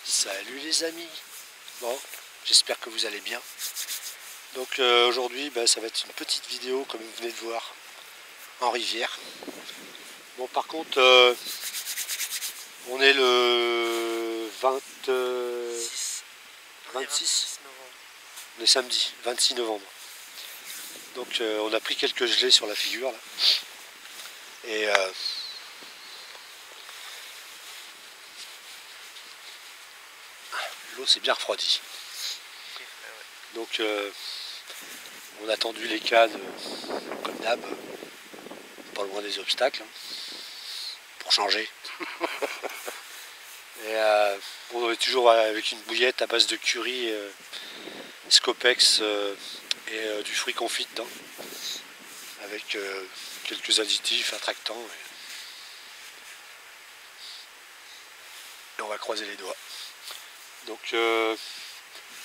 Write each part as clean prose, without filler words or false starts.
Salut les amis. Bon, j'espère que vous allez bien. Donc aujourd'hui ça va être une petite vidéo comme vous venez de voir en rivière. Bon par contre on est le 26 novembre. On est samedi 26 novembre. Donc on a pris quelques gelées sur la figure là. Et l'eau s'est bien refroidie. Donc on a tendu les cannes comme d'hab, pas loin des obstacles, hein, pour changer. Et on est toujours avec une bouillette à base de curry, Scopex et du fruit confit dedans, avec quelques additifs attractants. Et on va croiser les doigts. Donc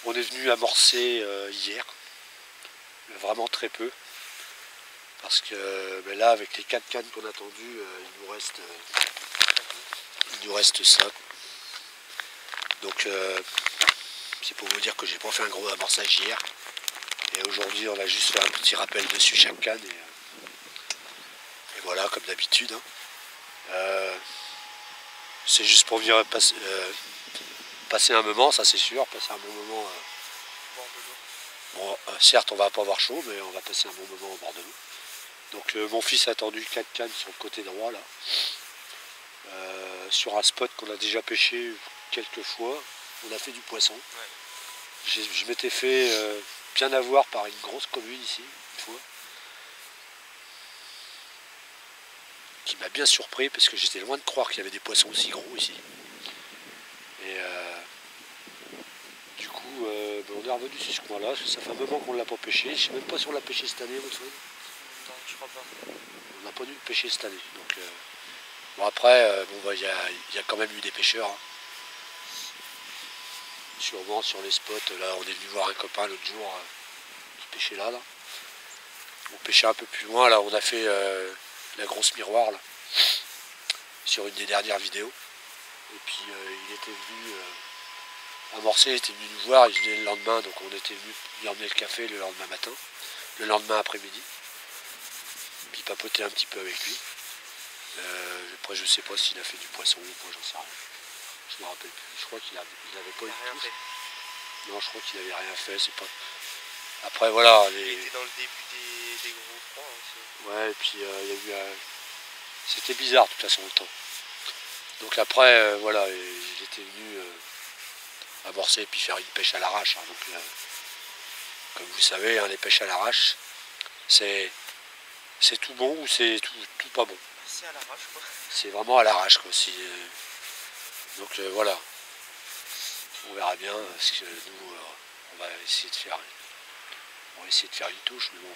on est venu amorcer hier, vraiment très peu, parce que là avec les 4 cannes qu'on a tendues, il nous reste ça. Donc c'est pour vous dire que j'ai pas fait un gros amorçage hier, et aujourd'hui on a juste fait un petit rappel dessus chaque canne, et voilà comme d'habitude. Hein. C'est juste pour venir passer un moment, ça c'est sûr, passer un bon moment. Bon, certes on va pas avoir chaud, mais on va passer un bon moment au bord de l'eau. Donc mon fils a tendu 4 cannes sur le côté droit là, sur un spot qu'on a déjà pêché quelques fois. On a fait du poisson. Ouais. Je m'étais fait bien avoir par une grosse commune ici, une fois, qui m'a bien surpris parce que j'étais loin de croire qu'il y avait des poissons aussi gros ici. Et du coup, on est revenu sur ce coin-là, ça fait un moment qu'on ne l'a pas pêché. Je ne sais même pas si on l'a pêché cette année, votre frère. Non, je crois pas. On n'a pas dû le pêcher cette année. Donc, bon après, il y a quand même eu des pêcheurs. Hein. Sûrement sur les spots, là on est venu voir un copain l'autre jour qui pêchait là. On pêchait un peu plus loin, là on a fait la grosse miroir là, sur une des dernières vidéos. Et puis il était venu amorcer, il était venu nous voir, il venait le lendemain, donc on était venu lui emmener le café le lendemain matin, le lendemain après-midi. Puis papoter un petit peu avec lui. Après je sais pas s'il a fait du poisson ou pas, j'en sais rien. Je me rappelle plus. Je crois qu'il n'avait pas eu de touche. Non, je crois qu'il avait rien fait, c'est pas... Après voilà, Il était dans le début des gros froids aussi. Ouais, et puis il y a eu... C'était bizarre de toute façon le temps. Donc après, voilà, il était venu amorcer et puis faire une pêche à l'arrache. Hein. Donc comme vous savez, hein, les pêches à l'arrache, c'est tout bon ou c'est tout pas bon. C'est à l'arrache quoi. C'est vraiment à l'arrache quoi. Donc voilà, on verra bien ce que nous on va essayer de faire. On va essayer de faire une touche, mais bon,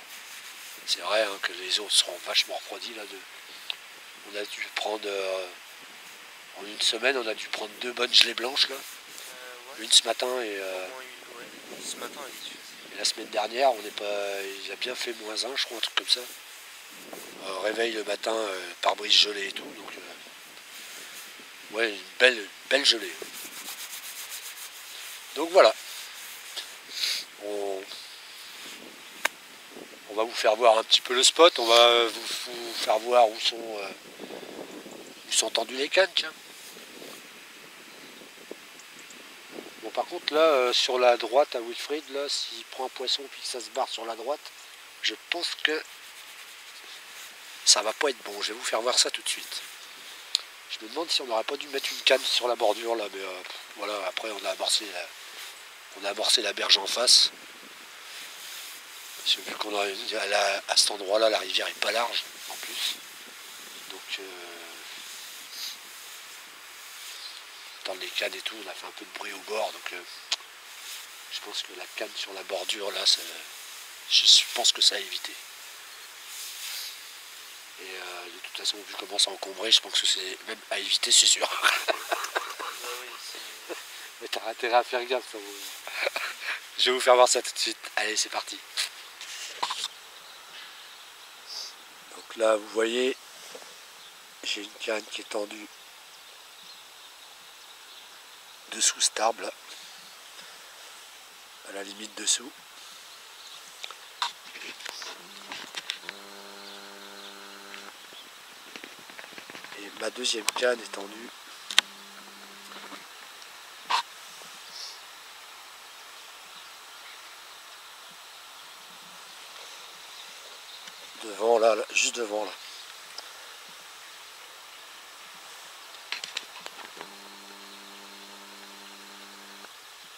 c'est vrai hein, que les eaux seront vachement refroidies là. On a dû prendre en une semaine, on a dû prendre 2 bonnes gelées blanches là. Ouais. Une ce matin et, ouais. Ce matin et la semaine dernière, il a bien fait -1, je crois, un truc comme ça. Réveil le matin, pare-brise gelé et tout, donc ouais, une belle gelée. Donc voilà. On va vous faire voir un petit peu le spot, on va vous faire voir où sont tendues les cannes, tiens. Bon par contre là, sur la droite à Wilfried, là, s'il prend un poisson puis que ça se barre sur la droite, je pense que ça va pas être bon. Je vais vous faire voir ça tout de suite. Je me demande si on n'aurait pas dû mettre une canne sur la bordure là, mais voilà, après on a amorcé la berge en face. Parce que vu qu'on a à cet endroit là, la rivière est pas large en plus. Donc dans les cannes et tout, on a fait un peu de bruit au bord, donc je pense que la canne sur la bordure là, je pense que ça a évité. Et de toute façon, vu comment ça a encombré, je pense que c'est même à éviter, c'est sûr. Mais t'as intérêt à faire gaffe, ça. Je vais vous faire voir ça tout de suite. Allez, c'est parti. Donc là, vous voyez, j'ai une canne qui est tendue dessous cet arbre là, à la limite dessous. Et ma deuxième canne est tendue devant là, juste devant là.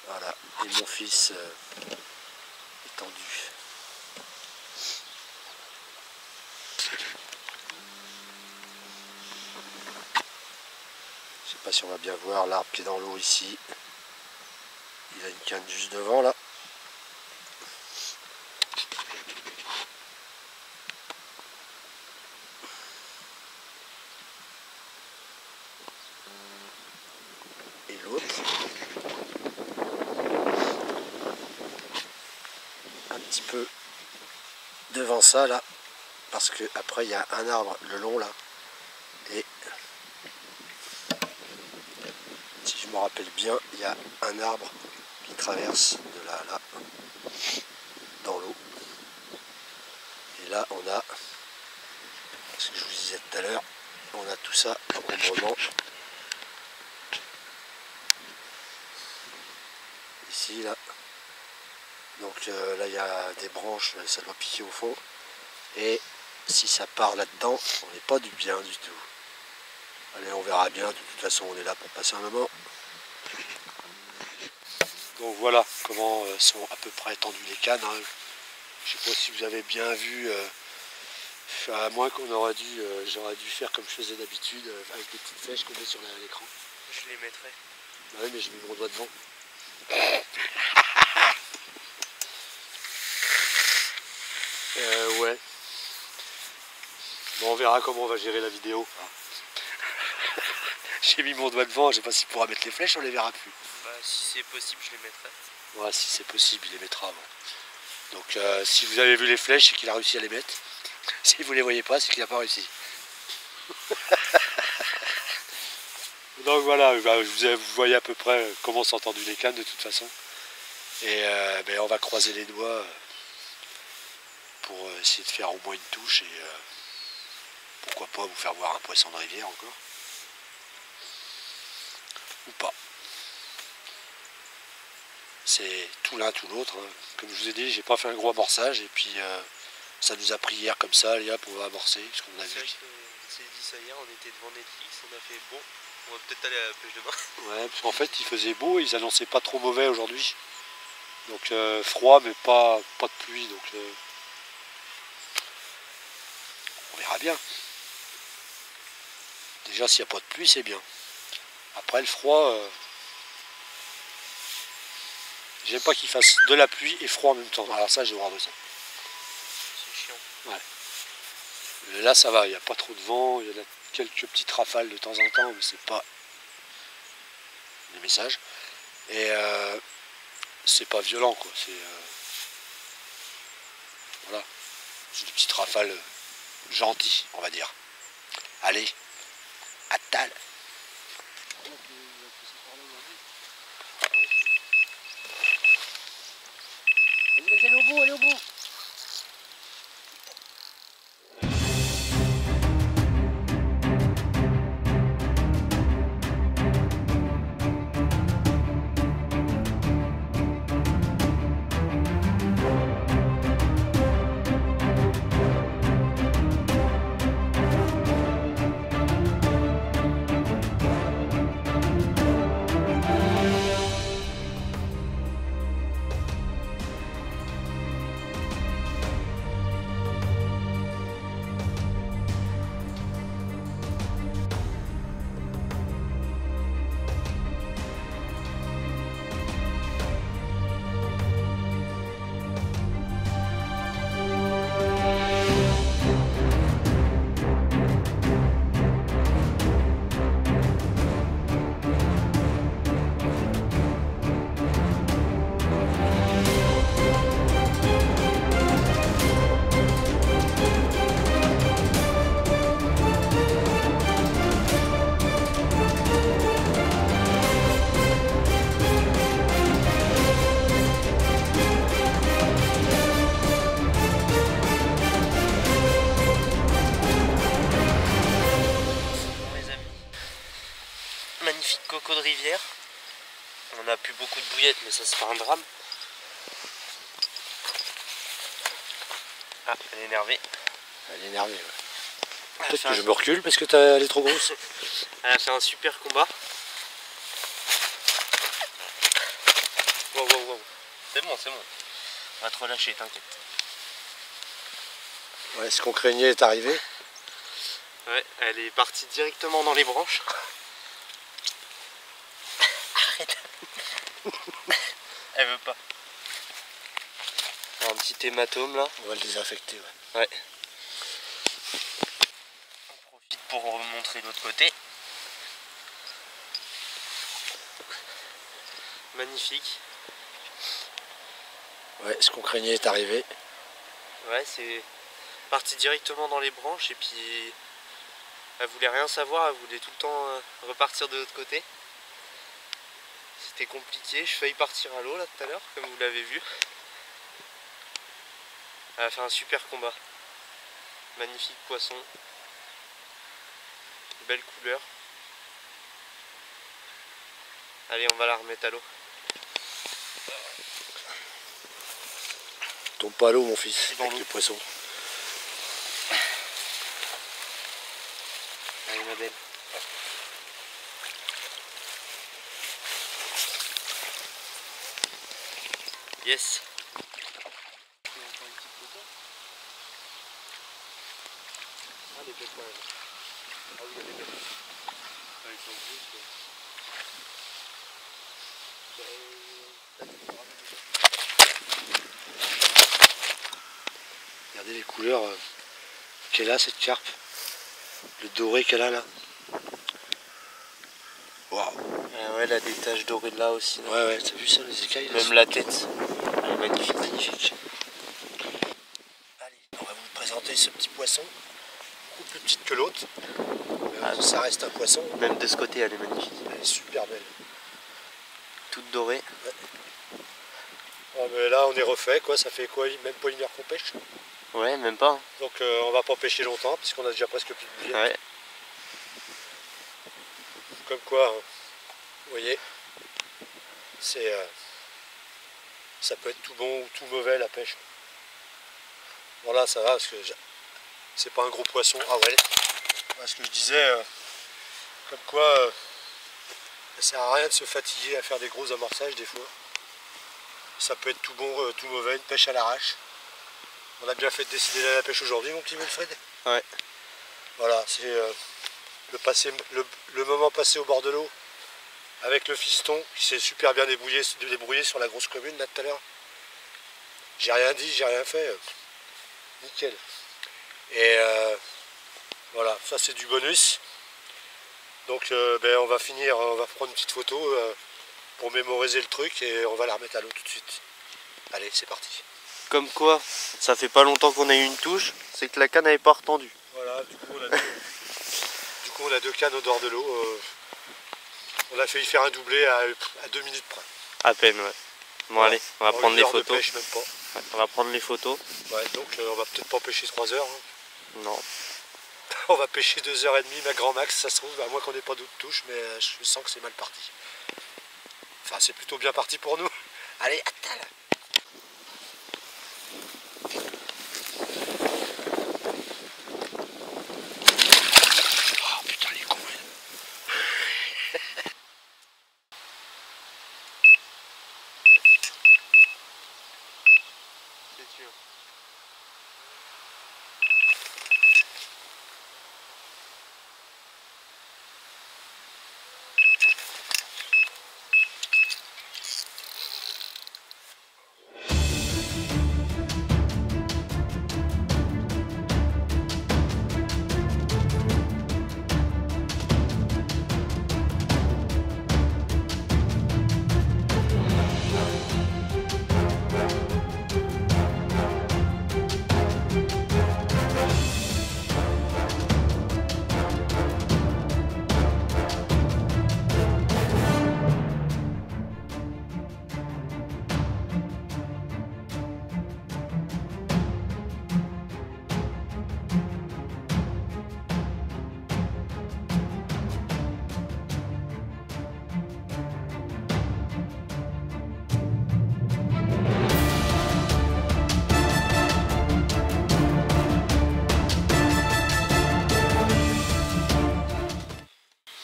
Voilà, et mon fils est tendu. Je sais pas si on va bien voir l'arbre qui est dans l'eau ici. Il a une canne juste devant là. Et l'autre un petit peu devant ça là, parce que après il y a un arbre le long là, et si je me rappelle bien, il y a un arbre qui traverse de là à là dans l'eau. Et là on a, ce que je vous disais tout à l'heure, on a tout ça encombrement ici là. Donc là il y a des branches, ça doit piquer au fond, et si ça part là-dedans, on n'est pas du bien du tout. Allez, on verra bien, de toute façon on est là pour passer un moment. Donc voilà comment sont à peu près tendues les cannes. Hein. Je ne sais pas si vous avez bien vu, à moins qu'on j'aurais dû faire comme je faisais d'habitude, avec des petites flèches qu'on met sur l'écran. Je les mettrai. Bah oui, mais j'ai mis mon doigt devant. Ouais. Bon, on verra comment on va gérer la vidéo. J'ai mis mon doigt devant, je sais pas s'il pourra mettre les flèches, on les verra plus. Bah, si c'est possible, je les mettrai. Ouais, si c'est possible, il les mettra. Bon. Donc si vous avez vu les flèches, c'est qu'il a réussi à les mettre. Si vous les voyez pas, c'est qu'il n'a pas réussi. Donc voilà, vous voyez à peu près comment sont tendues les cannes de toute façon. Et ben, on va croiser les doigts pour essayer de faire au moins une touche et pourquoi pas vous faire voir un poisson de rivière encore. Ou pas. C'est tout l'un, tout l'autre. Hein. Comme je vous ai dit, j'ai pas fait un gros amorçage et puis ça nous a pris hier comme ça, les gars, pour amorcer, parce qu'on a C'est vu. vrai qu'on s'est dit ça hier, on était devant Netflix, on a fait bon, on va peut-être aller à la pêche demain. Ouais, parce qu'en fait, il faisait beau, ils annonçaient pas trop mauvais aujourd'hui. Donc froid, mais pas de pluie, donc on verra bien. Déjà, s'il n'y a pas de pluie, c'est bien. Après, le froid, j'aime pas qu'il fasse de la pluie et froid en même temps. Alors ça, j'ai horreur de ça. C'est chiant. Ouais. Là, ça va, il n'y a pas trop de vent, il y a quelques petites rafales de temps en temps, mais c'est pas des messages. Et c'est pas violent, quoi. C'est voilà, c'est des petites rafales gentilles, on va dire. Allez, à tal. Vas-y, allez au bout, allez au bout. Magnifique coco de rivière. On a plus beaucoup de bouillettes, mais ça c'est pas un drame. Ah, elle est énervée. Elle est énervée, ouais. Peut-être que je me recule parce que elle est trop grosse. Elle a fait un super combat. Wow, wow, wow. C'est bon, c'est bon. On va te relâcher, t'inquiète. Ouais, ce qu'on craignait est arrivé. Ouais, elle est partie directement dans les branches. Arrête. Elle veut pas. Un petit hématome là. On va le désinfecter, ouais. Ouais. On profite pour remontrer l'autre côté. Magnifique. Ouais, ce qu'on craignait est arrivé. Ouais, c'est parti directement dans les branches et puis elle voulait rien savoir, elle voulait tout le temps repartir de l'autre côté. C'était compliqué, je failli partir à l'eau là tout à l'heure, comme vous l'avez vu. Elle a fait un super combat. Magnifique poisson. Belle couleur. Allez, on va la remettre à l'eau. Tombe pas à l'eau, mon fils, Dans avec l'eau. les poissons. Allez, ma belle. Yes. Ah, les bêtes, ouais. Ah oui, il y a des bêtes. Ah, ils sont grosses, quoi. Regardez les couleurs qu'elle a, cette carpe. Le doré qu'elle a là. Waouh. Ah ouais, elle a des taches dorées là aussi. Là. Ouais, ouais, t'as vu ça, les écailles là, Même la tête. Elle est magnifique. magnifique. Allez, on va vous présenter ce petit poisson. Beaucoup plus petite que l'autre. Ça reste un poisson. Même de ce côté, elle est magnifique. Elle est super belle. Toute dorée. Ouais, mais là, on est refait, quoi. Ça fait quoi, même pas une heure qu'on pêche. Ouais, même pas. Hein. Donc on va pas pêcher longtemps, puisqu'on a déjà presque plus de bouillettes. Ouais. Comme quoi, hein, vous voyez, c'est ça peut être tout bon ou tout mauvais la pêche. Voilà, ça va parce que c'est pas un gros poisson. Ah ouais, ce que je disais, comme quoi ça sert à rien de se fatiguer à faire des gros amorçages des fois. Ça peut être tout bon, tout mauvais, une pêche à l'arrache. On a bien fait de décider d'aller à la pêche aujourd'hui, mon petit Wilfried. Ouais. Voilà, c'est le moment passé au bord de l'eau avec le fiston qui s'est super bien débrouillé sur la grosse commune là tout à l'heure. J'ai rien dit, j'ai rien fait. Nickel. Et voilà, ça c'est du bonus. Donc on va finir, on va prendre une petite photo pour mémoriser le truc et on va la remettre à l'eau tout de suite. Allez, c'est parti. Comme quoi, ça fait pas longtemps qu'on a eu une touche, c'est que la canne n'avait pas retendu. Voilà, du coup on a deux cannes au bord de l'eau. On a failli faire un doublé à 2 minutes près. À peine, ouais. Bon allez, on va prendre les photos. De pêche, même pas. Ouais, on va prendre les photos. Ouais, donc on va peut-être pas pêcher 3 heures. Hein. Non. On va pêcher 2h30, ma grand max, ça se trouve, à moins qu'on n'ait pas d'autres touches, mais je sens que c'est mal parti. Enfin, c'est plutôt bien parti pour nous. Allez, attends. Oh putain, il est con. C'est sûr.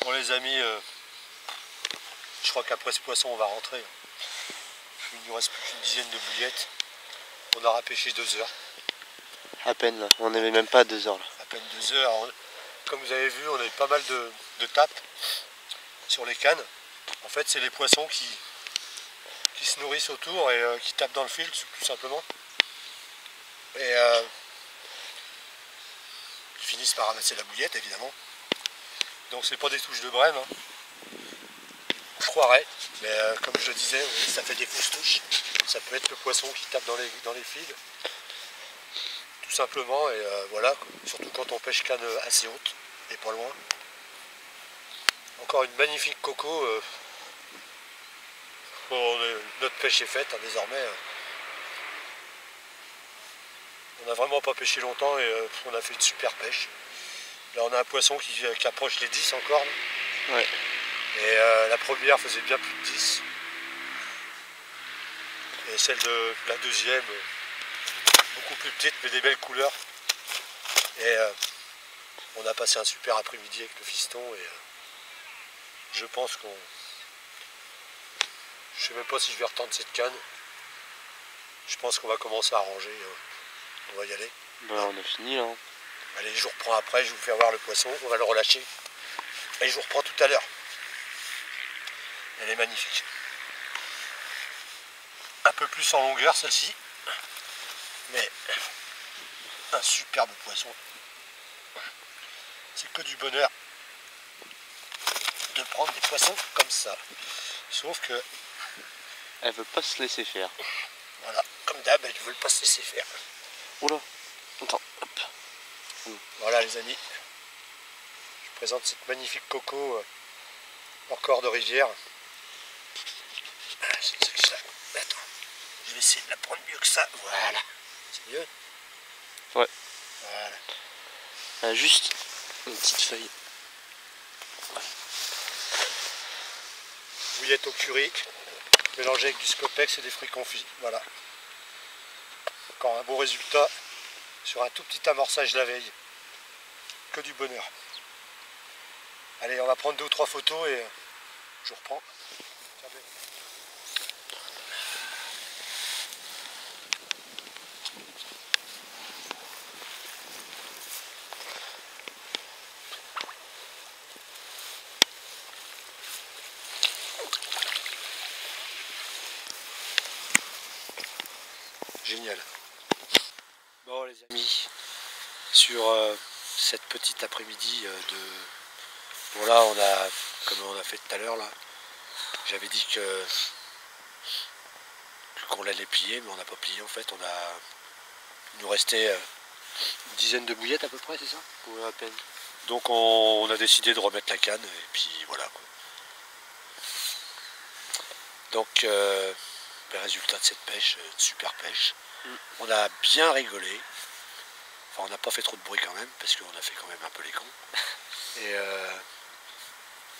Bon les amis, je crois qu'après ce poisson on va rentrer. Il nous reste plus qu'une dizaine de bouillettes. On aura pêché 2 heures. À peine là, on n'avait même pas 2 heures là. À peine 2 heures. Comme vous avez vu, on a eu pas mal de tapes sur les cannes. En fait, c'est les poissons qui se nourrissent autour et qui tapent dans le fil, tout simplement. Et ils finissent par ramasser la bouillette, évidemment. Donc c'est pas des touches de brème. Hein. Je croirais, mais comme je le disais, oui, ça fait des fausses touches. Ça peut être le poisson qui tape dans les fils. Tout simplement, et voilà, surtout quand on pêche canne assez haute et pas loin. Encore une magnifique coco. Notre pêche est faite hein, désormais. On n'a vraiment pas pêché longtemps et on a fait une super pêche. Là on a un poisson qui approche les 10 encore. Là. Ouais. Et la première faisait bien plus de 10. Et celle de la deuxième, beaucoup plus petite mais des belles couleurs. Et on a passé un super après-midi avec le fiston et je pense qu'on... Je sais même pas si je vais retendre cette canne. Je pense qu'on va commencer à ranger. On va y aller. Bah on a fini là. Allez, je vous reprends après, je vous fais voir le poisson, on va le relâcher. Et je vous reprends tout à l'heure. Elle est magnifique. Un peu plus en longueur celle-ci. Mais un superbe poisson. C'est que du bonheur de prendre des poissons comme ça. Sauf que... Elle veut pas se laisser faire. Voilà, comme d'hab, elles ne veulent pas se laisser faire. Oula, attends, hop. Voilà les amis. Je présente cette magnifique coco en corps de rivière. Attends, je vais essayer de la prendre mieux que ça. Voilà. C'est mieux? Ouais. Voilà. Juste une petite feuille. Bouillette au curry. mélangé avec du Scopex et des fruits confits. Voilà. Encore un beau résultat sur un tout petit amorçage la veille. Que du bonheur. Allez, on va prendre 2 ou 3 photos et je reprends. Tiens, ben. Génial. Bon les amis, sur cette petite après-midi Bon là on a, comme on a fait tout à l'heure là, j'avais dit qu'on allait plier, mais on n'a pas plié en fait. Il nous restait une dizaine de bouillettes à peu près, c'est ça? Ouais, à peine. Donc on a décidé de remettre la canne et puis voilà quoi. Donc le résultat de cette pêche, une super pêche. On a bien rigolé. Enfin on n'a pas fait trop de bruit quand même, parce qu'on a fait quand même un peu les cons. Et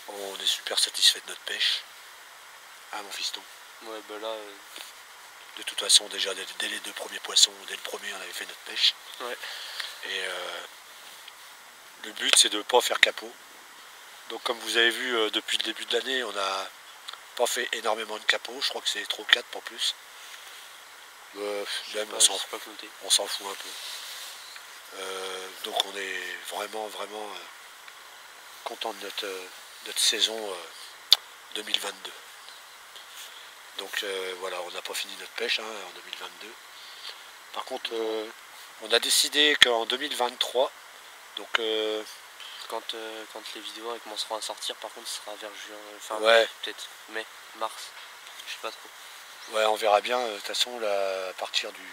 on est super satisfait de notre pêche. Ah mon fiston. Ouais bah là... De toute façon déjà dès les 2 premiers poissons, dès le premier on avait fait notre pêche. Ouais. Et le but c'est de ne pas faire capot. Donc comme vous avez vu depuis le début de l'année, on n'a pas fait énormément de capots. Je crois que c'est 3 ou 4 pas plus. Même on s'en fout un peu. Donc on est vraiment content de notre saison 2022. Donc voilà, on n'a pas fini notre pêche en 2022. Par contre, on a décidé qu'en 2023, donc quand les vidéos commenceront à sortir, par contre ce sera vers juin, enfin ouais. peut-être mai, mars, je sais pas trop. Ouais, on verra bien, de toute façon là, à partir du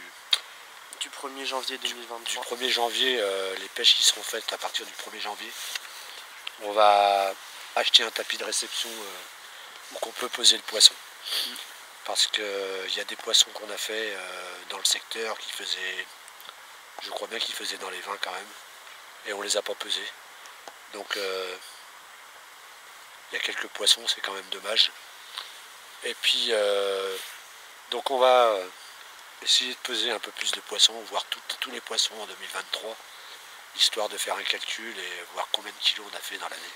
1er janvier 2023. Du 1er janvier, les pêches qui seront faites à partir du 1er janvier, on va acheter un tapis de réception où on peut poser le poisson. Parce qu'il y a des poissons qu'on a fait dans le secteur qui faisaient, je crois bien qu'ils faisaient dans les 20 quand même, et on les a pas pesés. Donc il y a quelques poissons, c'est quand même dommage. Et puis donc on va essayer de peser un peu plus de poissons, voir tous les poissons en 2023, histoire de faire un calcul et voir combien de kilos on a fait dans l'année.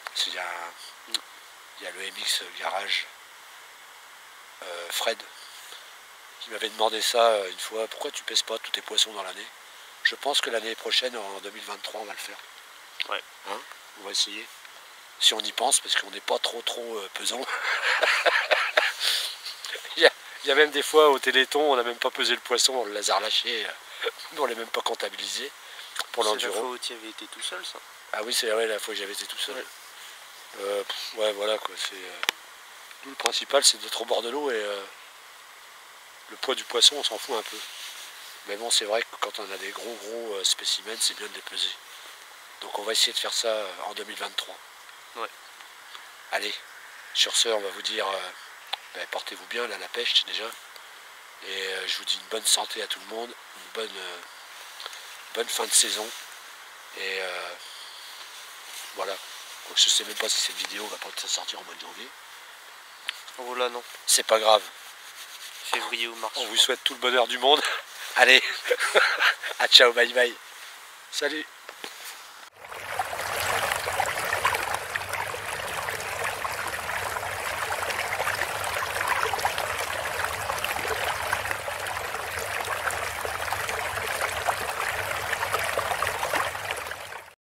Parce qu'il y a le MX Garage Fred qui m'avait demandé ça une fois, pourquoi tu pèses pas tous tes poissons dans l'année? Je pense que l'année prochaine, en 2023, on va le faire. Ouais. Hein, on va essayer. Si on y pense, parce qu'on n'est pas trop pesant. Il y a même des fois au Téléthon, on n'a même pas pesé le poisson, on le laser lâché, on ne l'a même pas comptabilisé pour l'enduro. C'est la fois où tu avais été tout seul, ça? Ah oui, c'est vrai, la fois où j'avais été tout seul. Ouais, ouais voilà quoi, nous, le principal c'est d'être au bord de l'eau et le poids du poisson on s'en fout un peu. Mais bon, c'est vrai que quand on a des gros spécimens, c'est bien de les peser. Donc on va essayer de faire ça en 2023. Ouais. Allez, sur ce, on va vous dire, portez-vous bien là, la pêche déjà. Et je vous dis une bonne santé à tout le monde, une bonne fin de saison. Et voilà. Donc, je sais même pas si cette vidéo va pas sortir en mois de janvier. Oh là non. C'est pas grave. Février ou mars. On vous souhaite tout le bonheur du monde. Allez, à ciao, bye bye. Salut.